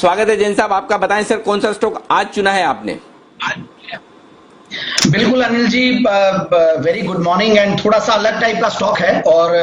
स्वागत है जैन साहब आपका। बताएं सर, कौन सा स्टॉक आज चुना है आपने? बिल्कुल Anil ji, very good morning. And थोड़ा सा अलग टाइप का स्टॉक है और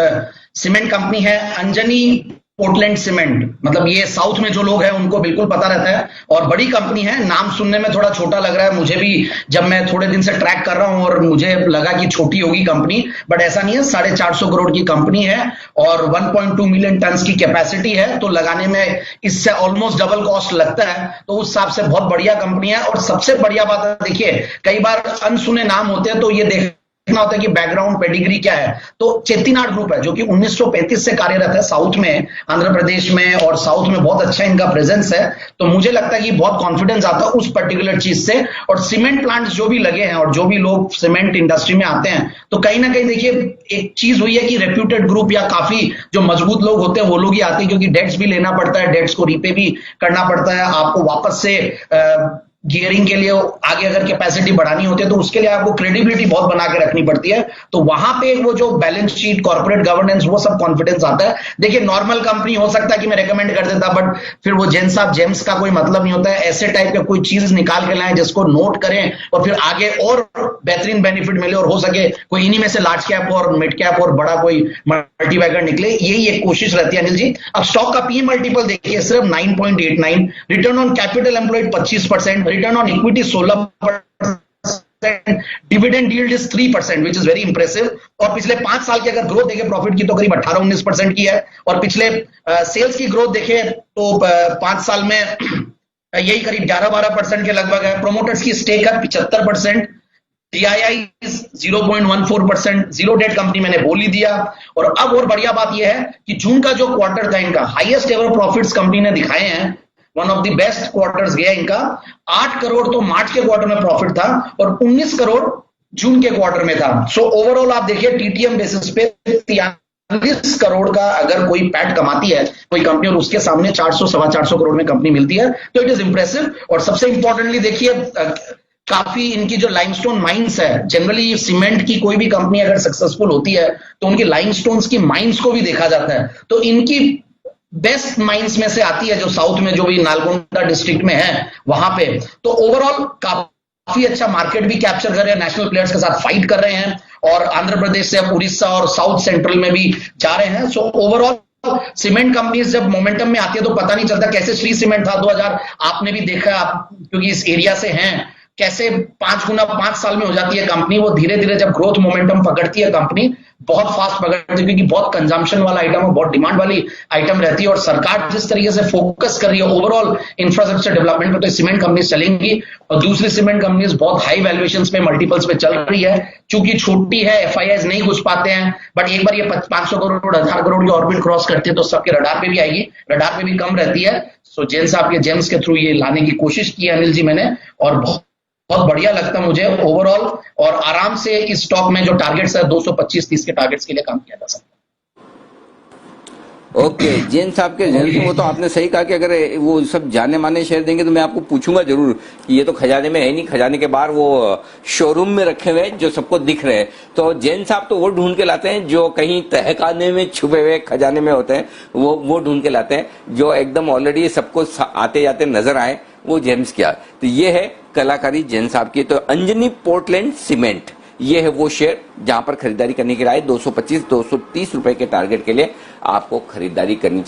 सीमेंट कंपनी है अंजनी पोर्टलैंड सीमेंट। मतलब ये साउथ में जो लोग हैं उनको बिल्कुल पता रहता है और बड़ी कंपनी है। नाम सुनने में थोड़ा छोटा लग रहा है मुझे भी, जब मैं थोड़े दिन से ट्रैक कर रहा हूं और मुझे लगा कि छोटी होगी कंपनी, बट ऐसा नहीं है। 450 करोड़ की कंपनी है और 1.2 मिलियन टन की कैपेसिटी है, तो लगाने में इससे ऑलमोस्ट डबल कॉस्ट लगता है। तो उस हिसाब से बहुत बढ़िया कंपनी है। और सबसे बढ़िया बात है, देखिए कई बार अनसुने नाम होते हैं तो ये देखना होता है कि बैकग्राउंड पेडिग्री क्या है। तो चेट्टीनाड ग्रुप है जो कि 1935 से कार्यरत है साउथ में, आंध्र प्रदेश में और साउथ में बहुत अच्छा इनका प्रेजेंस है। तो मुझे लगता है कि बहुत कॉन्फिडेंस आता है उस पर्टिकुलर चीज से। और सीमेंट प्लांट्स जो भी लगे हैं और जो भी लोग सीमेंट इंडस्ट्री में आते हैं, तो कहीं ना कहीं देखिए एक चीज हुई है कि रेप्यूटेड ग्रुप या काफी जो मजबूत लोग होते हैं वो लोग ही आते हैं, क्योंकि डेट्स भी लेना पड़ता है, डेट्स को रीपे भी करना पड़ता है, आपको वापस से गियरिंग के लिए आगे अगर कैपेसिटी बढ़ानी होती है तो उसके लिए आपको क्रेडिबिलिटी बहुत बना के रखनी पड़ती है। तो वहां पे वो जो बैलेंस शीट, कॉर्पोरेट गवर्नेंस, वो सब कॉन्फिडेंस आता है। देखिए नॉर्मल कंपनी हो सकता है कि मैं रेकमेंड कर देता, बट फिर वो जेन साहब जेम्स का कोई मतलब नहीं होता है। ऐसे टाइप के कोई चीज निकाल के लाएं जिसको नोट करें और फिर आगे और बेहतरीन बेनिफिट मिले और हो सके कोई इन्हीं में से लार्ज कैप और मिड कैप और बड़ा कोई मल्टीबैगर निकले, यही एक कोशिश रहती है अनिल जी। अब स्टॉक का पी मल्टीपल देखिए सिर्फ 9.89, return on capital employed 25%, return on equity 16%, dividend yield is 3%, which is very impressive. और पिछले 5 साल की अगर ग्रोथ देखें प्रॉफिट की तो करीब 18-19% की है। और पिछले सेल्स की ग्रोथ देखें तो 5 साल में यही करीब 11-12% के लगभग है। प्रोमोटर्स की स्टेक है 75%, DII 0.14%, जीरो डेट कंपनी मैंने बोल ही दिया। और अब और बढ़िया बात यह है कि जून का जो क्वार्टर था इनका हाईएस्ट एवर प्रॉफिट्स कंपनी ने दिखाए हैं, one of the best quarters गया इनका। 8 करोड़ तो मार्च के क्वार्टर में प्रॉफिट था और 19 करोड़ जून के क्वार्टर में था। सो ओवरऑल आप देखिए TTM बेसिस पे 43 करोड़ का अगर कोई पैट कमाती है कोई कंपनी और उसके सामने 400-425 करोड़ में कंपनी मिलती है तो इट इज इंप्रेसिव। और सबसे इंपॉर्टेंटली देखिए काफी इनकी जो लाइमस्टोन माइंस है, जनरली सीमेंट की कोई भी कंपनी अगर सक्सेसफुल होती है तो उनकी लाइमस्टोन्स की माइंस को भी देखा जाता है। तो इनकी बेस्ट माइंस में से आती है जो साउथ में, जो भी नालगोंडा डिस्ट्रिक्ट में है वहां पे। तो ओवरऑल काफी अच्छा मार्केट भी कैप्चर कर रहे हैं, नेशनल प्लेयर्स के साथ फाइट कर रहे हैं और आंध्र प्रदेश से अब उड़ीसा और साउथ सेंट्रल में भी जा रहे हैं। सो ओवरऑल सीमेंट कंपनीज जब मोमेंटम में आती है तो पता नहीं चलता। कैसे श्री सीमेंट था 2000, आपने भी देखा, आप क्योंकि इस एरिया से हैं, कैसे 5 गुना 5 साल में हो जाती है कंपनी। वो धीरे धीरे जब ग्रोथ मोमेंटम पकड़ती है कंपनी बहुत फास्ट पकड़ती है, क्योंकि बहुत कंजम्पशन वाला आइटम है, बहुत डिमांड वाली आइटम रहती है। और सरकार जिस तरीके से फोकस कर रही है ओवरऑल इंफ्रास्ट्रक्चर डेवलपमेंट पे, तो सीमेंट कंपनी चलेंगी। और दूसरी सीमेंट कंपनीज बहुत हाई वैल्यूएशंस पे, मल्टीपल्स पे चल रही है। चूंकि छोटी है, FIIs नहीं घुस पाते हैं, बट एक बार ये 500 करोड़ 1000 करोड़ की ऑर्बिट क्रॉस करती है तो सबके रडार पे भी आएगी, रडार पे भी कम रहती है। सो जेन साहब के जेम्स के थ्रू ये लाने की कोशिश की है अनिल जी मैंने, और बहुत बढ़िया लगता मुझे ओवरऑल। और आराम से इस स्टॉक में जो टारगेट्स है 225-30 के टारगेट्स के लिए काम किया जा सकता है। ओके जैन साहब के जैन, वो तो आपने सही कहा कि अगर वो सब जाने माने शेयर देंगे तो मैं आपको पूछूंगा जरूर कि ये तो खजाने में है नहीं, खजाने के बाहर वो शोरूम में रखे हुए जो सबको दिख रहे हैं। तो जैन साहब तो वो ढूंढ के लाते हैं जो कहीं तहखाने में छुपे हुए खजाने में होते हैं, वो ढूंढ के लाते हैं जो एकदम ऑलरेडी सबको आते जाते नजर आए, वो जेम्स किया। तो ये है कलाकारी जैन साहब की। तो अंजनी पोर्टलैंड सीमेंट, ये है वो शेयर जहां पर खरीदारी करने की राय 225-230 रुपए के टारगेट के लिए आपको खरीदारी करनी चाहिए।